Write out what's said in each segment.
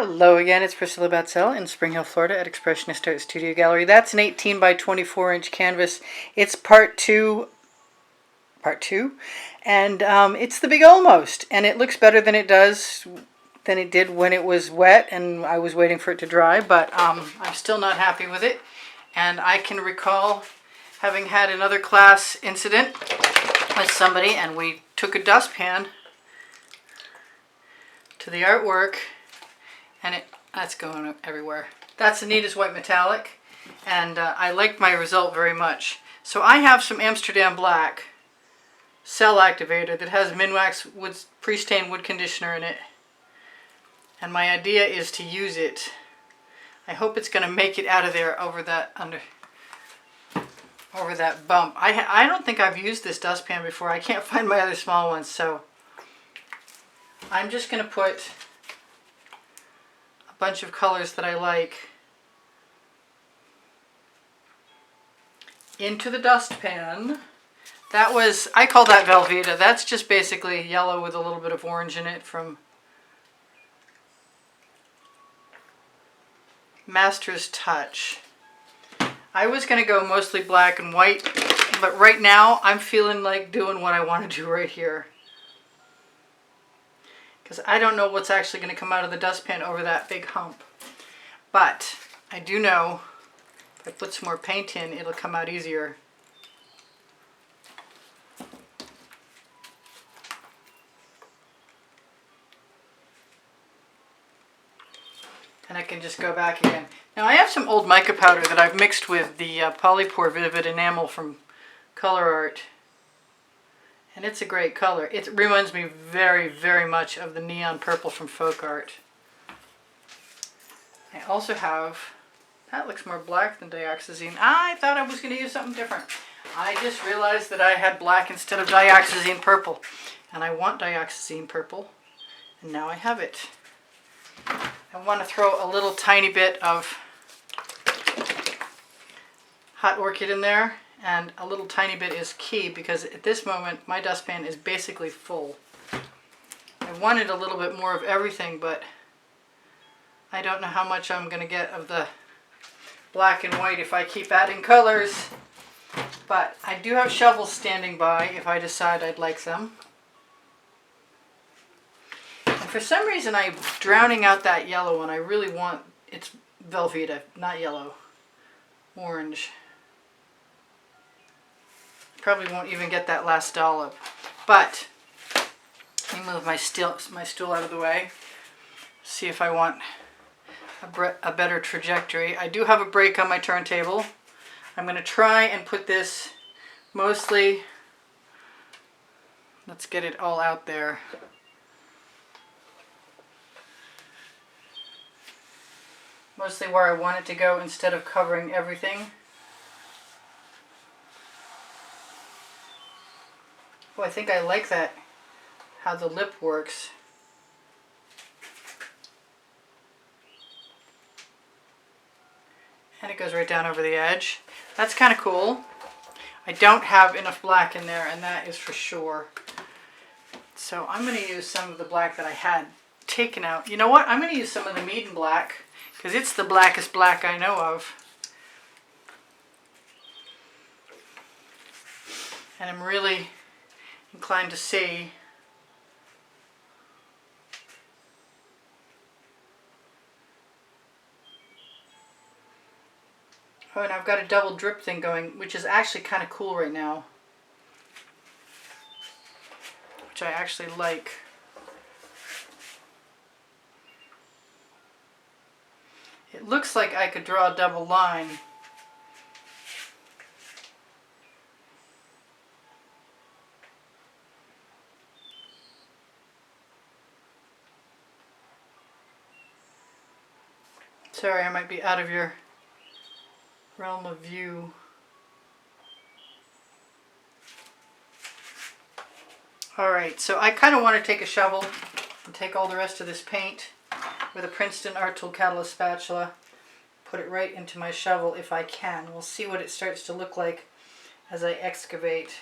Hello again, it's Priscilla Batzell in Spring Hill, Florida at Expressionist Art Studio Gallery. That's an 18 by 24 inch canvas. It's part two, and it's the big almost, and it looks better than it did when it was wet and I was waiting for it to dry, but I'm still not happy with it. And I can recall having had another class incident with somebody, and we took a dustpan to the artwork, and that's going everywhere. That's the neatest white metallic, and I liked my result very much. So I have some Amsterdam Black cell activator that has Minwax pre-stained wood conditioner in it, and my idea is to use it. I hope it's going to make it out of there over that bump. I don't think I've used this dustpan before. I can't find my other small ones, so I'm just going to put a bunch of colors that I like into the dustpan. I call that Velveeta. That's just basically yellow with a little bit of orange in it from Master's Touch. I was going to go mostly black and white, but right now I'm feeling like doing what I want to do right here, because I don't know what's actually going to come out of the dustpan over that big hump. But I do know if I put some more paint in, it'll come out easier. And I can just go back again. Now I have some old mica powder that I've mixed with the Polypore Vivid Enamel from Color Art. And it's a great color. It reminds me very, very much of the neon purple from Folk Art. I also have, that looks more black than dioxazine. I thought I was going to use something different. I just realized that I had black instead of dioxazine purple. And I want dioxazine purple. And now I have it. I want to throw a little tiny bit of Hot Orchid in there, and a little tiny bit is key because at this moment my dustpan is basically full. I wanted a little bit more of everything, but I don't know how much I'm going to get of the black and white if I keep adding colors. But I do have shovels standing by if I decide I'd like them. For some reason I'm drowning out that yellow, and I really want, it's Velveeta, not yellow, orange. Probably won't even get that last dollop. But let me move my stool out of the way. See if I want a better trajectory. I do have a brake on my turntable. I'm going to try and put this mostly, let's get it all out there. Mostly where I want it to go instead of covering everything. Oh, I think I like that, how the lip works. And it goes right down over the edge. That's kind of cool. I don't have enough black in there, and that is for sure. So I'm going to use some of the black that I had taken out. You know what? I'm going to use some of the Meeden black, because it's the blackest black I know of. And I'm really inclined to see oh, and I've got a double drip thing going, which is actually kind of cool right now, which I actually like. It looks like I could draw a double line. Sorry, I might be out of your realm of view. Alright, so I kind of want to take a shovel and take all the rest of this paint with a Princeton Art Tool Catalyst spatula, put it right into my shovel if I can. We'll see what it starts to look like as I excavate.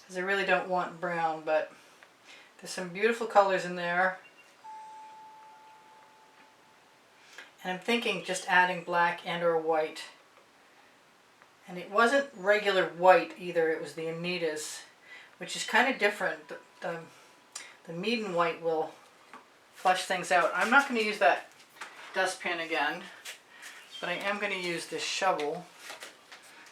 Because I really don't want brown, but There's some beautiful colors in there. And I'm thinking just adding black and or white. And it wasn't regular white either, it was the Anita's, which is kind of different. The Meeden white will flush things out. I'm not going to use that dustpan again, but I am going to use this shovel.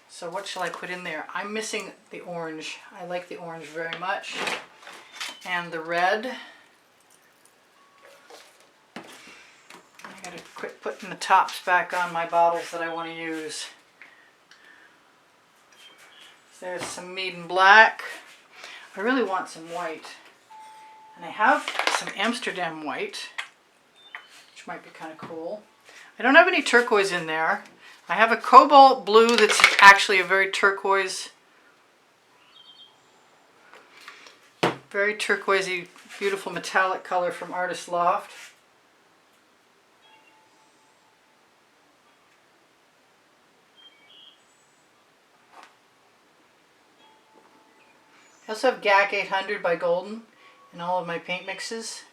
So what shall I put in there? I'm missing the orange. I like the orange very much. And the red. I gotta quit putting the tops back on my bottles that I want to use. There's some Meeden black. I really want some white. And I have some Amsterdam white, which might be kind of cool. I don't have any turquoise in there. I have a cobalt blue that's actually a very turquoisey, beautiful metallic color from Artist Loft. I also have GAC 800 by Golden in all of my paint mixes,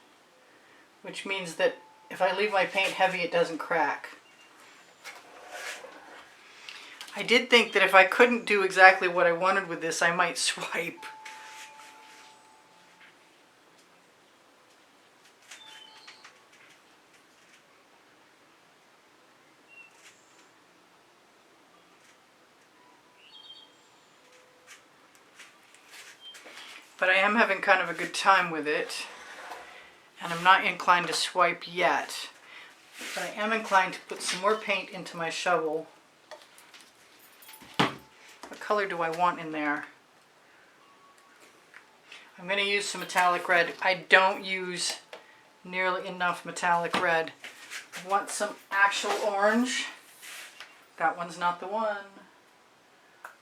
which means that if I leave my paint heavy, it doesn't crack. I did think that if I couldn't do exactly what I wanted with this, I might swipe. But I am having kind of a good time with it, and I'm not inclined to swipe yet. But I am inclined to put some more paint into my shovel. What color do I want in there? I'm going to use some metallic red. I don't use nearly enough metallic red. I want some actual orange. That one's not the one.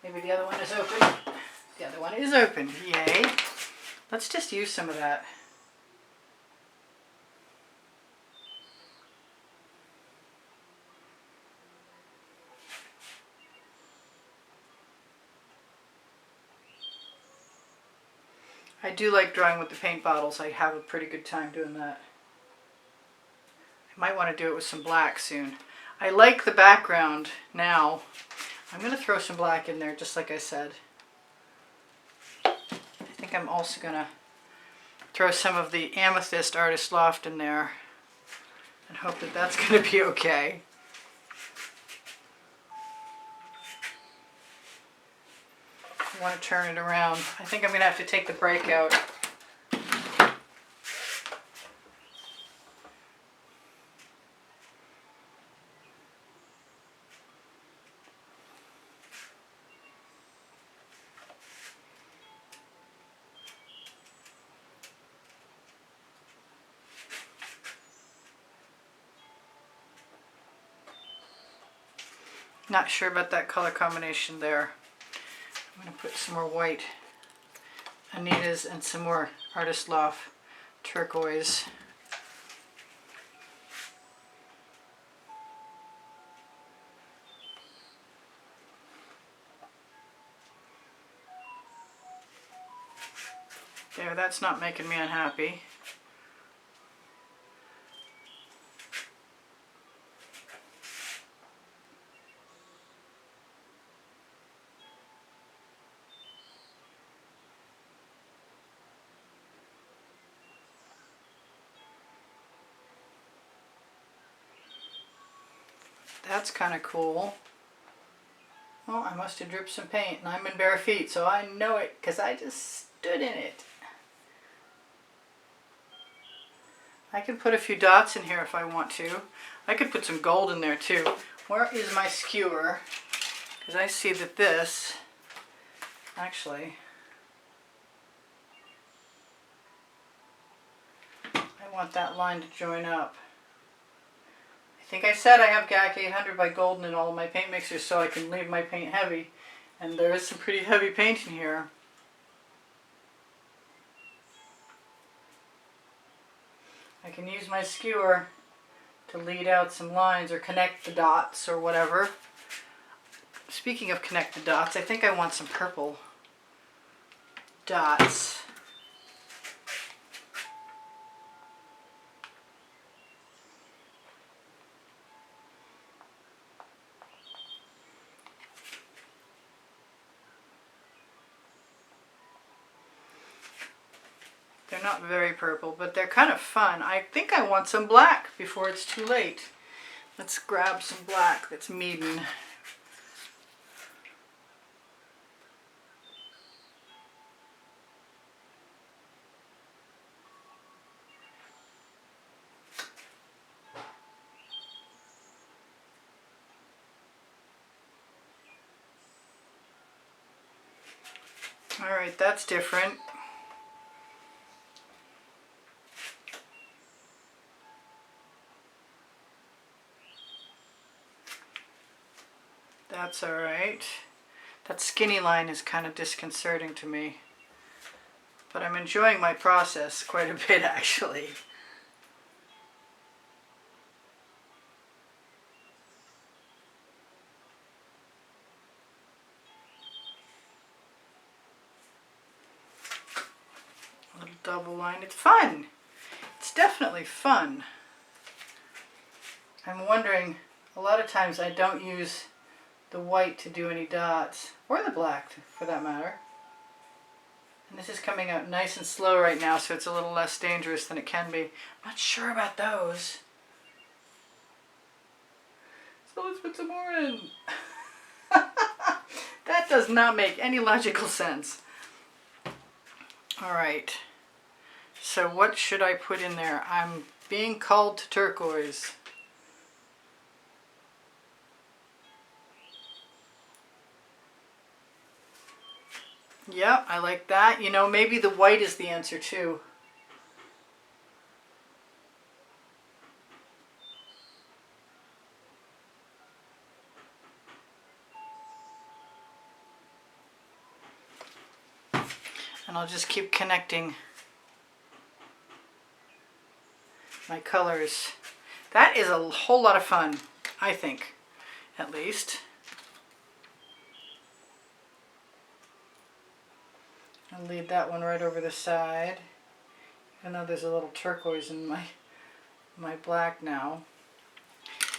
Maybe the other one is open. The other one is open. Yay. Let's just use some of that. I do like drawing with the paint bottles. I have a pretty good time doing that. I might want to do it with some black soon. I like the background now. I'm going to throw some black in there, just like I said. I think I'm also going to throw some of the Amethyst Artist Loft in there and hope that that's going to be okay. I want to turn it around. I think I'm going to have to take the brake out. Not sure about that color combination there. I'm going to put some more white Anita's and some more Artist Loft turquoise. There, that's not making me unhappy. That's kind of cool. Well, I must have dripped some paint, and I'm in bare feet, so I know it because I just stood in it. I can put a few dots in here if I want to. I could put some gold in there too. Where is my skewer? Because I see that this, actually, I want that line to join up. I think I said I have GAC 800 by Golden in all of my paint mixers so I can leave my paint heavy. And there is some pretty heavy paint in here. I can use my skewer to lead out some lines or connect the dots or whatever. Speaking of connect the dots, I think I want some purple dots. They're not very purple, but they're kind of fun. I think I want some black before it's too late. Let's grab some black that's Meeden. All right, that's different. That's all right. That skinny line is kind of disconcerting to me, but I'm enjoying my process quite a bit actually. A little double line. It's fun. It's definitely fun. I'm wondering, a lot of times I don't use the white to do any dots, or the black for that matter. And this is coming out nice and slow right now, so it's a little less dangerous than it can be. I'm not sure about those. So let's put some more in. That does not make any logical sense. All right, so what should I put in there? I'm being called to turquoise. Yeah, I like that. You know, maybe the white is the answer too. And I'll just keep connecting my colors. That is a whole lot of fun, I think, at least. I'll leave that one right over the side, even though there's a little turquoise in my black now.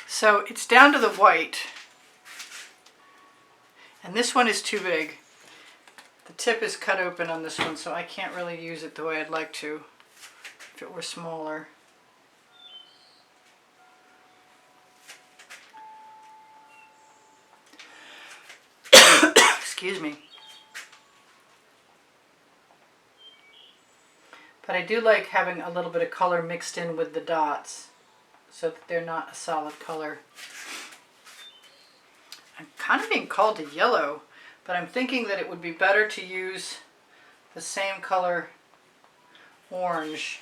So it's down to the white, and this one is too big. The tip is cut open on this one, so I can't really use it the way I'd like to if it were smaller. Excuse me. But I do like having a little bit of color mixed in with the dots so that they're not a solid color. I'm kind of being called to yellow, but I'm thinking that it would be better to use the same color orange.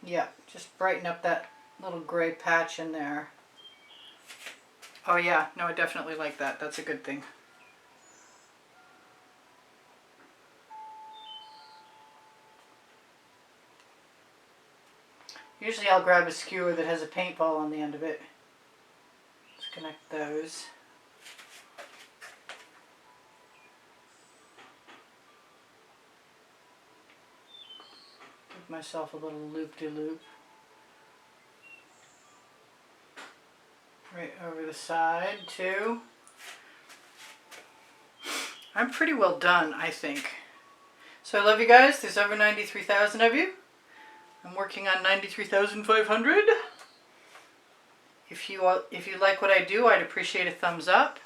Yeah, just brighten up that little gray patch in there. Oh yeah, no, I definitely like that. That's a good thing. Usually I'll grab a skewer that has a paintball on the end of it. Let's connect those. Give myself a little loop-de-loop. Right over the side too. I'm pretty well done, I think. So I love you guys. There's over 93,000 of you. I'm working on 93,500. If you like what I do, I'd appreciate a thumbs up.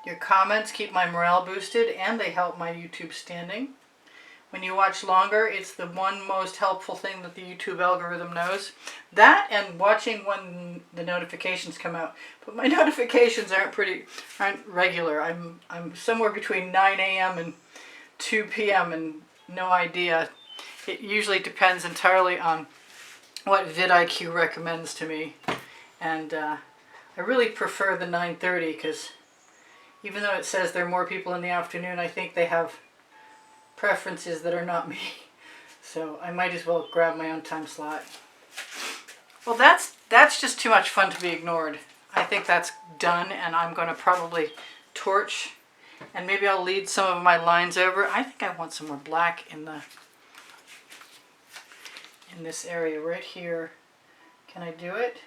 Your comments keep my morale boosted and they help my YouTube standing. When you watch longer, it's the one most helpful thing that the YouTube algorithm knows. That and watching when the notifications come out. But my notifications aren't regular. I'm somewhere between 9 a.m. and 2 p.m. and no idea. It usually depends entirely on what vidIQ recommends to me. And I really prefer the 9:30 because even though it says there are more people in the afternoon, I think they have preferences that are not me. So I might as well grab my own time slot. Well, that's just too much fun to be ignored. I think that's done, and I'm going to probably torch, and maybe I'll lead some of my lines over. I think I want some more black in this area right here. Can I do it?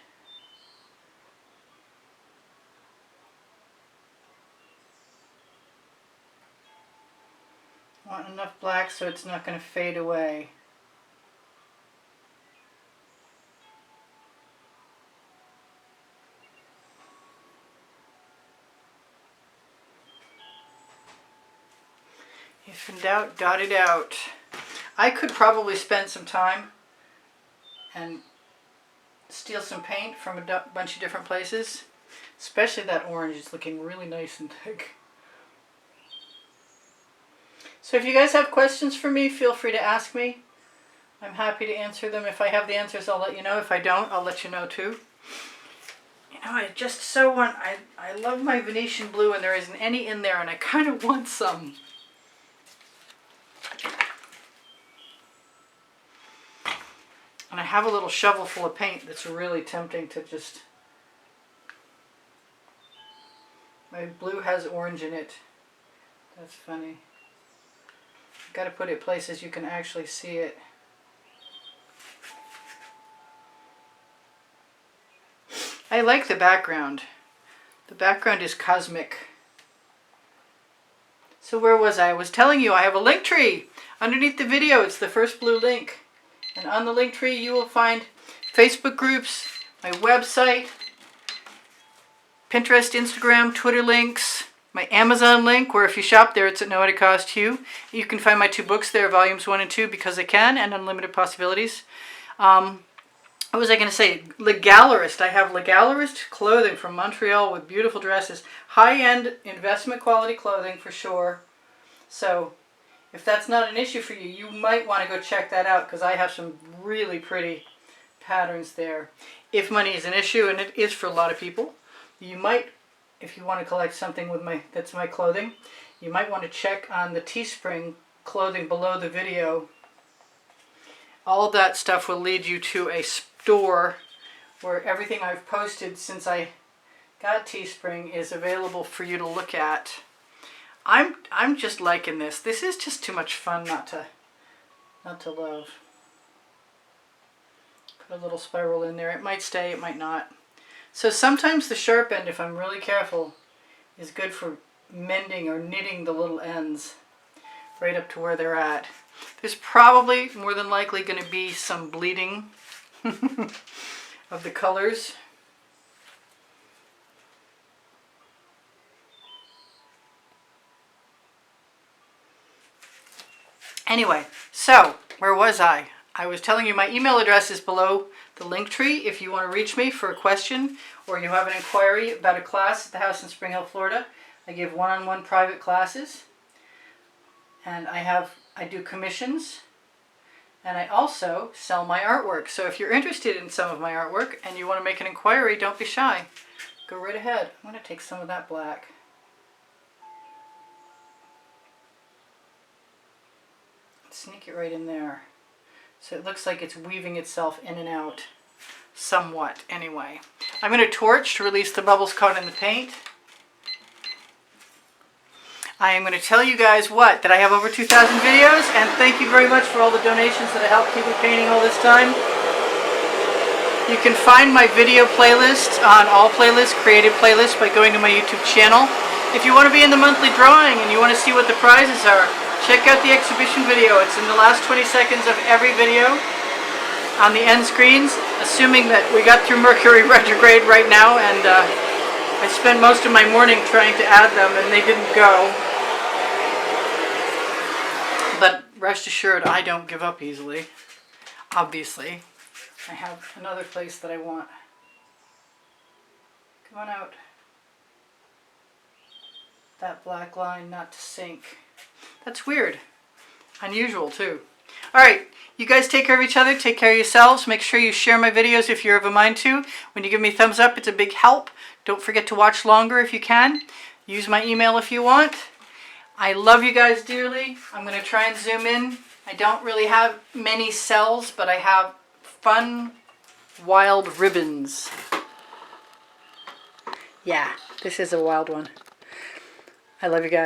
Want enough black so it's not going to fade away. If in doubt, dot it out. I could probably spend some time and steal some paint from a bunch of different places. Especially that orange is looking really nice and thick. So if you guys have questions for me, feel free to ask me. I'm happy to answer them. If I have the answers, I'll let you know. If I don't, I'll let you know too. You know, I just so want, I love my Venetian blue and there isn't any in there and I kind of want some. And I have a little shovel full of paint that's really tempting to just... My blue has orange in it. That's funny. Got to put it places you can actually see it. I like the background. The background is cosmic. So where was I? I was telling you I have a link tree underneath the video. It's the first blue link. And on the link tree you will find Facebook groups, my website, Pinterest, Instagram, Twitter links, my Amazon link, where if you shop there, it's at no added cost to you. You can find my 2 books there, volumes 1 and 2, Because I Can, and Unlimited Possibilities. What was I going to say? Legallerist. I have Legallerist clothing from Montreal with beautiful dresses. High-end investment quality clothing for sure. So if that's not an issue for you, you might want to go check that out because I have some really pretty patterns there. If money is an issue, and it is for a lot of people, you might, if you want to collect something with that's my clothing, you might want to check on the Teespring clothing below the video. All that stuff will lead you to a store where everything I've posted since I got Teespring is available for you to look at. I'm just liking this. This is just too much fun not to love. Put a little spiral in there. It might stay, it might not. So sometimes the sharp end, if I'm really careful, is good for mending or knitting the little ends right up to where they're at. There's probably, more than likely, going to be some bleeding of the colors. Anyway, so where was I? I was telling you my email address is below the link tree if you want to reach me for a question or you have an inquiry about a class at the house in Spring Hill, Florida. I give one-on-one private classes, and I do commissions, and I also sell my artwork. So if you're interested in some of my artwork and you want to make an inquiry, don't be shy. Go right ahead. I'm going to take some of that black. Sneak it right in there. So it looks like it's weaving itself in and out somewhat anyway. I'm going to torch to release the bubbles caught in the paint. I am going to tell you guys that I have over 2,000 videos, and thank you very much for all the donations that have helped keep me painting all this time. You can find my video playlist on all playlists, creative playlists, by going to my YouTube channel. If you want to be in the monthly drawing and you want to see what the prizes are, check out the exhibition video. It's in the last 20 seconds of every video on the end screens, assuming that we got through Mercury retrograde right now, and I spent most of my morning trying to add them and they didn't go. But rest assured, I don't give up easily. Obviously. I have another place that I want. Come on out. That black line not to sink. That's weird. Unusual too. Alright, you guys take care of each other, take care of yourselves. Make sure you share my videos if you're of a mind to. When you give me a thumbs up, it's a big help. Don't forget to watch longer if you can. Use my email if you want. I love you guys dearly. I'm going to try and zoom in. I don't really have many cells, but I have fun, wild ribbons. Yeah, this is a wild one. I love you guys.